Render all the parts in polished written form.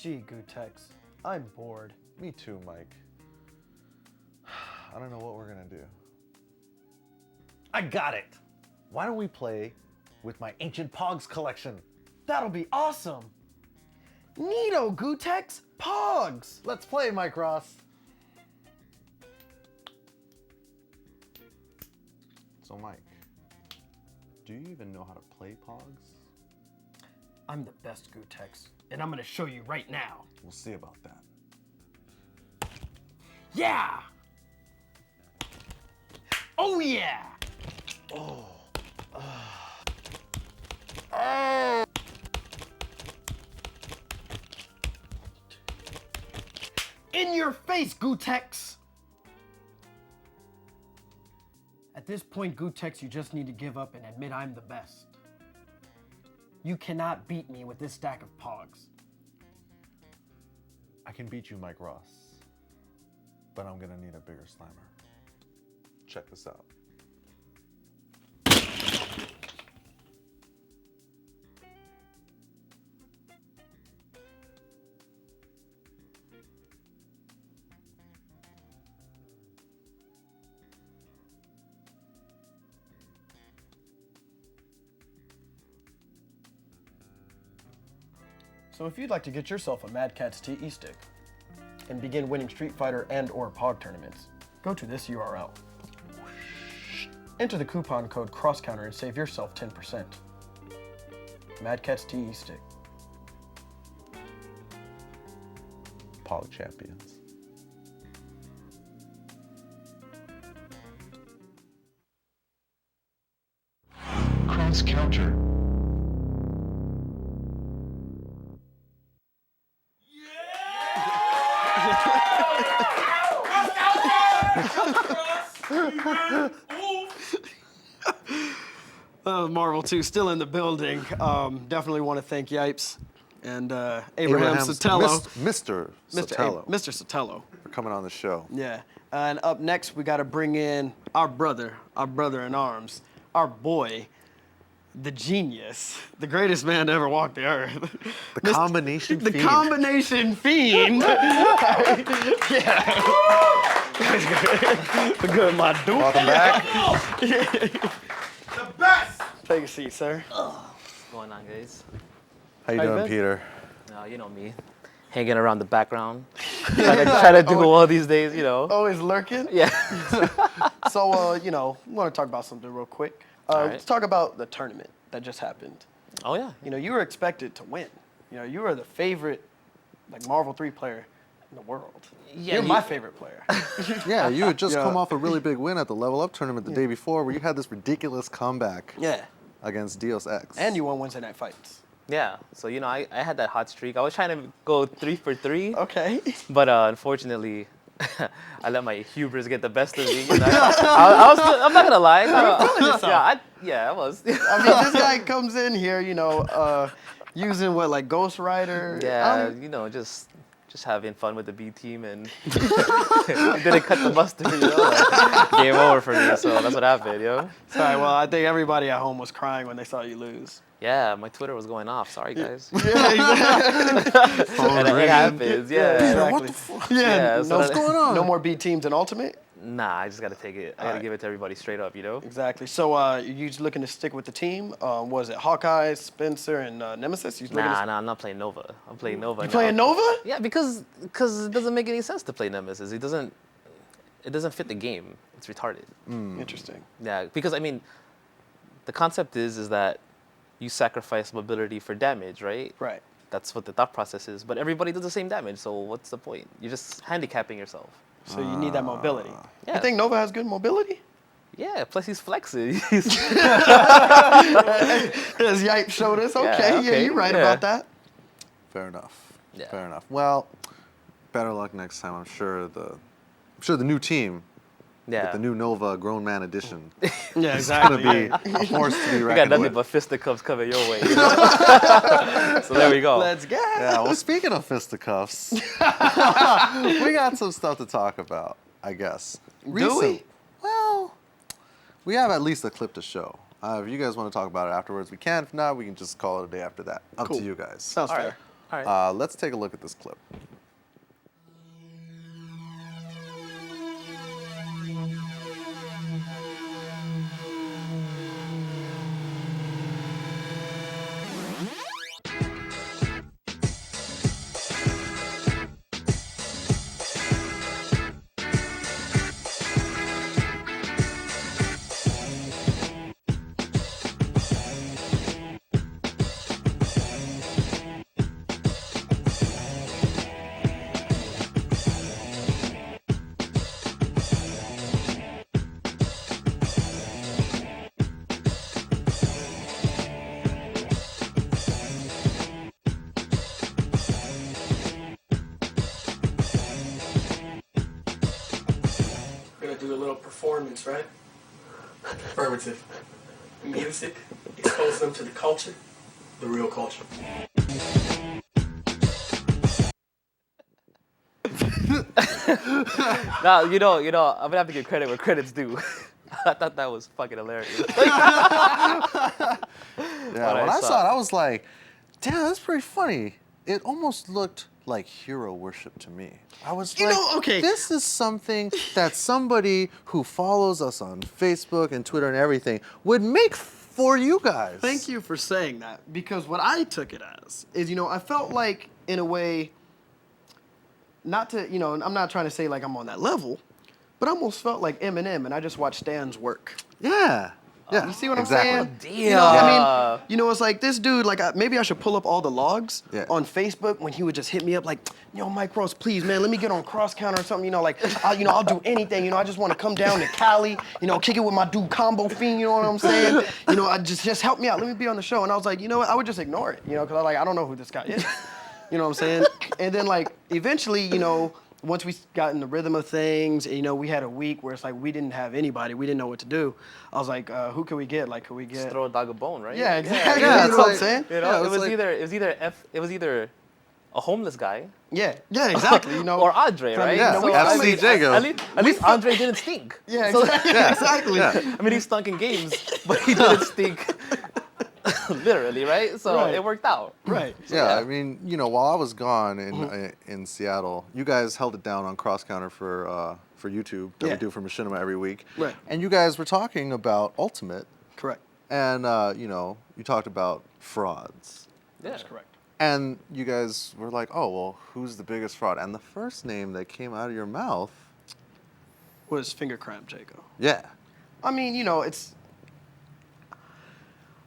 Gee, Gootecks, I'm bored. Me too, Mike. I don't know what we're gonna do. I got it! Why don't we play with my ancient Pogs collection? That'll be awesome! Neato, Gootecks! Pogs! Let's play, Mike Ross. So, Mike, do you even know how to play Pogs? I'm the best, Gootecks, and I'm gonna show you right now. We'll see about that. Yeah! Oh yeah! Oh. In your face, Gootecks! At this point, Gootecks, you just need to give up and admit I'm the best. You cannot beat me with this stack of Pogs. I can beat you, Mike Ross, but I'm gonna need a bigger slammer. Check this out. So if you'd like to get yourself a Mad Catz TE stick and begin winning Street Fighter and or Pog tournaments, go to this URL. Enter the coupon code CrossCounter and save yourself 10%. Mad Catz TE stick. Pog champions. Cross counter. Marvel 2 still in the building. Definitely want to thank Yipes and Abraham Sotelo. Mr. Sotelo. Mr. Sotelo. For coming on the show. Yeah. And up next, we got to bring in our brother in arms, our boy, the genius, the greatest man to ever walk the earth. The combination The fiend. combination fiend. Yeah. Good, my dude. Welcome back. The best! Take a seat, sir. What's going on, guys? How you How you doing, been? Peter? You know me, hanging around the background, try to do well these days, you know. Always lurking. Yeah. So, we want to talk about something real quick. All Let's talk about the tournament that just happened. Oh yeah. You were expected to win. You were the favorite, Marvel 3 player in the world. Yeah, You're my favorite player. Yeah, you had just Yeah. come off a really big win at the Level Up tournament the day before where you had this ridiculous comeback Yeah. against Deus Ex. And you won Wednesday Night Fights. Yeah. So I had that hot streak. I was trying to go 3 for 3, Okay. but unfortunately, I let my hubris get the best of me. You know? I'm not gonna lie. I was. I mean, this guy comes in here, using what, Ghost Rider? Yeah, just having fun with the B team and didn't cut the mustard, game over for me. So that's what happened, yo. Sorry, well, I think everybody at home was crying when they saw you lose. Yeah, my Twitter was going off. Sorry, guys. Yeah, exactly. And it happens, yeah. Peter, what the fuck? Yeah, so What's going on? No more B teams in Ultimate? Nah, I just gotta take it. I gotta give it to everybody straight up, Exactly. So you just looking to stick with the team? Was it Hawkeye, Spencer, and Nemesis? Nah, I'm not playing Nova. I'm playing Nova You now. playing Nova? Yeah, because it doesn't make any sense to play Nemesis. It doesn't fit the game. It's retarded. Interesting. Yeah, because the concept is that you sacrifice mobility for damage, right? Right. That's what the thought process is. But everybody does the same damage, so what's the point? You're just handicapping yourself. So you need that mobility. Yeah. You think Nova has good mobility? Yeah, plus he's flexing. As Yipes showed us. Okay, yeah, you're right about that. Fair enough. Yeah. Fair enough. Well, better luck next time. I'm sure the new team, with the new Nova Grown Man Edition, Yeah, is gonna exactly. be a force to be We got reckoned nothing with. but fisticuffs coming your way. So there we go. Let's go. Yeah, well, speaking of fisticuffs, we got some stuff to talk about, I guess. Do we? Well, we have at least a clip to show. If you guys want to talk about it afterwards, we can. If not, we can just call it a day after that. Up Cool. to you guys. Sounds All fair. right. All right. Let's take a look at this clip. We're gonna do a little performance, right? Affirmative. Music, expose them to the culture, the real culture. Now, I'm gonna have to give credit where credit's due. I thought that was fucking hilarious. Yeah, when I saw saw it, I was like, damn, that's pretty funny. It almost looked like hero worship to me. I was You like, know, okay. this is something that somebody who follows us on Facebook and Twitter and everything would make for you guys. Thank you for saying that, because what I took it as is, I felt like, in a way, not to, I'm not trying to say like I'm on that level, but I almost felt like Eminem, and I just watched Stan's work. Yeah. Yeah. You see what exactly. I'm saying? Damn. It's like this dude, like, maybe I should pull up all the logs Yeah. on Facebook when he would just hit me up like, yo, Mike Ross, please, man, let me get on cross counter or something, I'll do anything, I just want to come down to Cali, kick it with my dude Combofiend, you know what I'm saying? I just help me out, let me be on the show. And I was like, you know what, I would just ignore it, because I don't know who this guy is, you know what I'm saying? And then, like, eventually, once we got in the rhythm of things, we had a week where it's like we didn't have anybody, we didn't know what to do. I was like, who can we get? Like, could we get? Just throw a dog a bone, right? Yeah, exactly. Yeah, you know what I'm like- saying? Yeah, it was like- either a homeless guy Yeah, exactly. or Andre, right? Yeah, So, FC Jago. At least Andre didn't stink. Yeah, So- exactly. Yeah. exactly. Yeah. I mean, he stunk in games, but he didn't stink literally, right? So Right. it worked out. Right. Yeah, I mean, while I was gone in Seattle, you guys held it down on cross counter for YouTube that Yeah. we do for Machinima every week. Right. And you guys were talking about Ultimate, Correct. and you talked about frauds. Yeah. That's correct. And you guys were like, oh, well, who's the biggest fraud? And the first name that came out of your mouth, Was Fingercramp Jago. yeah. I mean,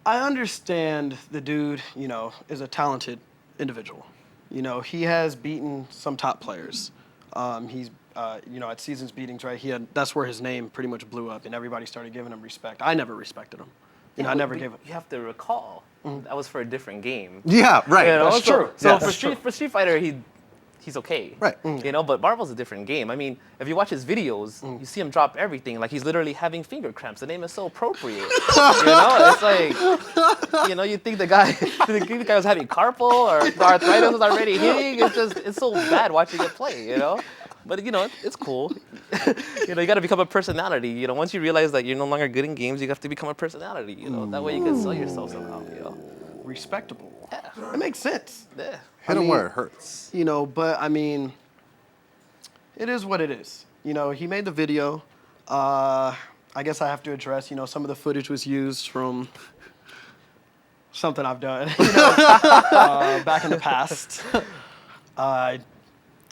I understand the dude, is a talented individual. He has beaten some top players. He's, at Seasons Beatings, right? That's where his name pretty much blew up, and everybody started giving him respect. I never respected him. I never gave it. You have to recall that was for a different game. Yeah, right. That's true. So Yeah, for that's Street Fighter, he's okay. Right. But Marvel's a different game. I mean, if you watch his videos, you see him drop everything. Like, he's literally having finger cramps. The name is so appropriate. It's like, you think the guy was having carpal or the arthritis was already hitting. It's so bad watching it play, But, it's cool. You got to become a personality. Once you realize that you're no longer good in games, you have to become a personality, That way you can sell yourself somehow, Respectable. Yeah. It makes sense. Yeah. Hit him where it hurts. But I mean, it is what it is. He made the video. I guess I have to address, some of the footage was used from something I've done, back in the past.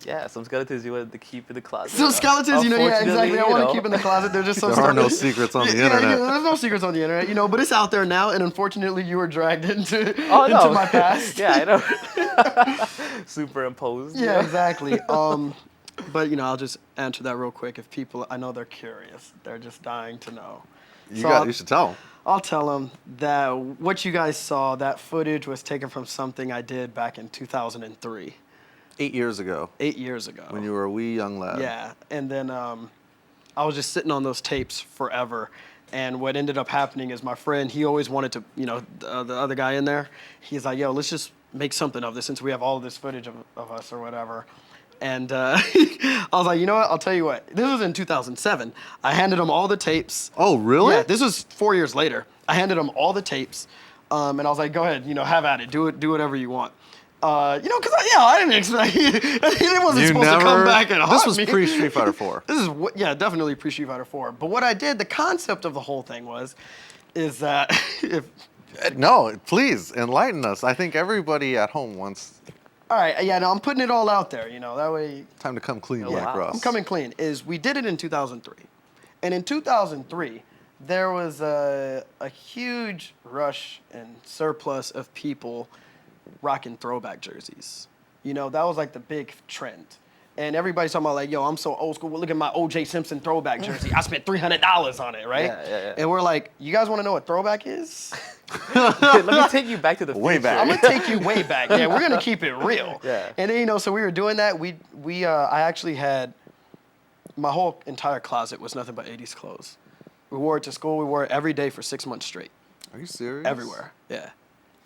Yeah, some skeletons you wanted to keep in the closet. Some skeletons, yeah, exactly. I want to keep in the closet. They're just so There are no secrets on the internet. there's no secrets on the internet, but it's out there now, and unfortunately, you were dragged into no. my past. Yeah, I know. Superimposed. Yeah, exactly. But I'll just answer that real quick. If people, I know they're curious, they're just dying to know. You should tell him. I'll tell them that what you guys saw, that footage was taken from something I did back in 2003. 8 years ago, 8 years ago. when you were a wee young lad. Yeah, and then I was just sitting on those tapes forever. And what ended up happening is my friend, he always wanted to, the other guy in there, he's like, yo, let's just make something of this since we have all of this footage of us or whatever. And I was like, you know what, I'll tell you what. This was in 2007. I handed him all the tapes. Oh, really? Yeah, this was 4 years later. I handed him all the tapes, and I was like, go ahead, have at it. Do whatever you want. Because I didn't expect it wasn't supposed to come back and haunt This was me. pre-Street Fighter 4. This is definitely pre-Street Fighter 4. But what I did, the concept of the whole thing is that if No, please enlighten us. I think everybody at home wants all right, I'm putting it all out there, that way. time to come clean, Oh, Mike wow. Ross. I'm coming clean. We did it in 2003, and in 2003 there was a huge rush and surplus of people rocking throwback jerseys. That was like the big trend. And everybody's talking about like, yo, I'm so old school. Well, look at my O.J. Simpson throwback jersey. I spent $300 on it, right? Yeah. And we're like, you guys want to know what throwback is? Let me take you back to the Way future. back. I'm gonna take you way back. Yeah, we're gonna keep it real. Yeah. And then so we were doing that. I actually had my whole entire closet was nothing but 80s clothes. We wore it to school. We wore it every day for 6 months straight. Are you serious? Everywhere. Yeah.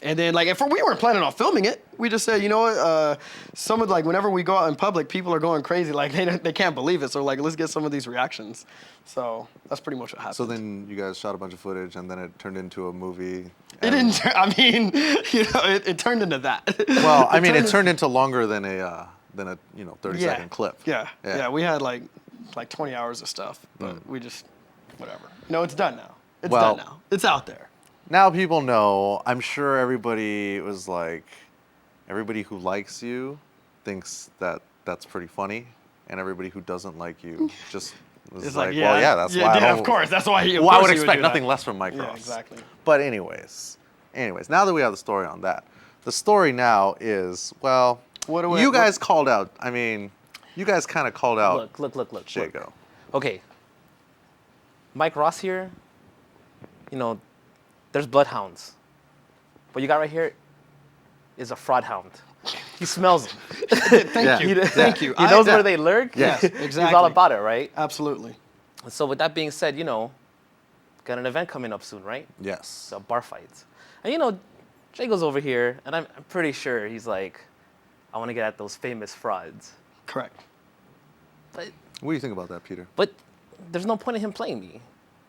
And then we weren't planning on filming it. We just said, you know what? Whenever we go out in public, people are going crazy. Like they can't believe it. So like, let's get some of these reactions. So that's pretty much what happened. So then you guys shot a bunch of footage, and then it turned into a movie. It didn't. It turned into that. Well, it turned into longer than a 30-second clip. Yeah. We had like 20 hours of stuff, but we just whatever. No, it's done now. It's done now. It's out there. Now people know. I'm sure everybody was like, everybody who likes you thinks that that's pretty funny, and everybody who doesn't like you just was It's like, well, yeah, that's why. Yeah, of course. That's why. Well, I would expect nothing less from Mike Ross. Yeah, exactly. But anyways, now that we have the story on that, the story now is, well, you guys called out. You guys kind of called out. Look. Jago. Okay. Mike Ross here, there's bloodhounds. What you got right here is a fraud hound. He smells them. Thank you. Thank you. He knows where they lurk. Yes, exactly. He's all about it, right? Absolutely. So with that being said, got an event coming up soon, right? Yes. So Barfights. And Jago's over here, and I'm pretty sure he's like, I want to get at those famous frauds. Correct. But What do you think about that, Peter? there's no point in him playing me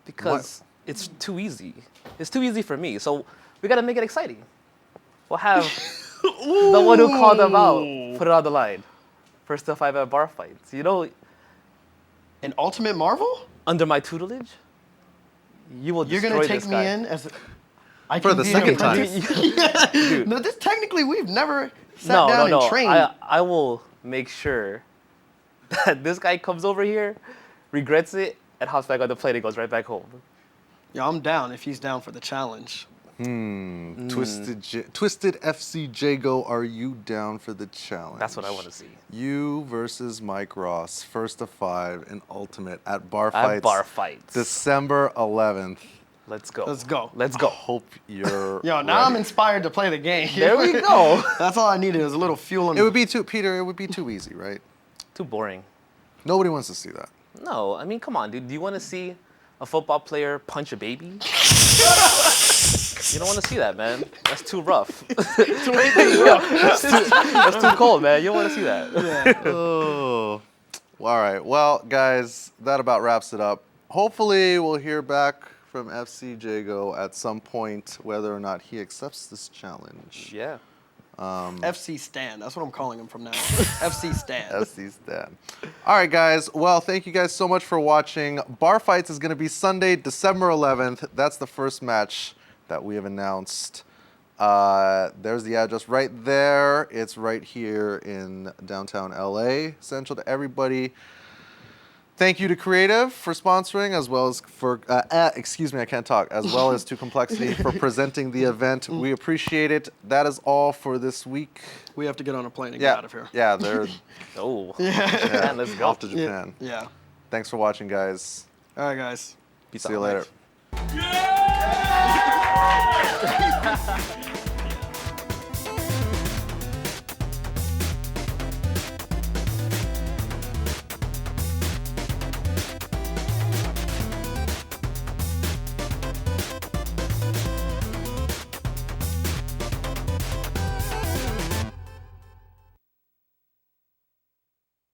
because it's too easy. It's too easy for me. So we got to make it exciting. We'll have the one who called them out put it on the line. First to 5 at Barfights. An Ultimate Marvel? Under my tutelage, you will You're destroy gonna take this me guy. in as For the second time. Dude. No, this technically we've never sat down and trained. I will make sure that this guy comes over here, regrets it, and hops back on the plane and goes right back home. Yeah, I'm down if he's down for the challenge. Twisted FC Jago, are you down for the challenge? That's what I want to see. You versus Mike Ross, first to 5 in Ultimate at Barfights. At Barfights. December 11th. Let's go. Let's go. Let's go. Hope you're Yo, now I'm inspired to play the game. There we go. That's all I needed was a little fuel. It would be too easy, right? Too boring. Nobody wants to see that. No, come on, dude. Do you want to see a football player punch a baby? You don't want to see that, man. That's too rough. That's too cold, man. You don't want to see that. Yeah. Oh. All right. Well, guys, that about wraps it up. Hopefully, we'll hear back from FC Jago at some point, whether or not he accepts this challenge. Yeah. FC Stan. That's what I'm calling him from now on. FC Stan. FC Stan. All right, guys. Well, thank you guys so much for watching. Barfights is going to be Sunday, December 11th. That's the first match that we have announced. There's the address right there. It's right here in downtown LA. Essential to everybody. Thank you to Creative for sponsoring, as well as for, excuse me, I can't talk, as well as to Complexity for presenting the event. We appreciate it. That is all for this week. We have to get on a plane and get out of here. Yeah, they're Oh. Man, let's go. off to Japan. Yeah. Thanks for watching, guys. All right, guys. Peace See you out, later. Mike.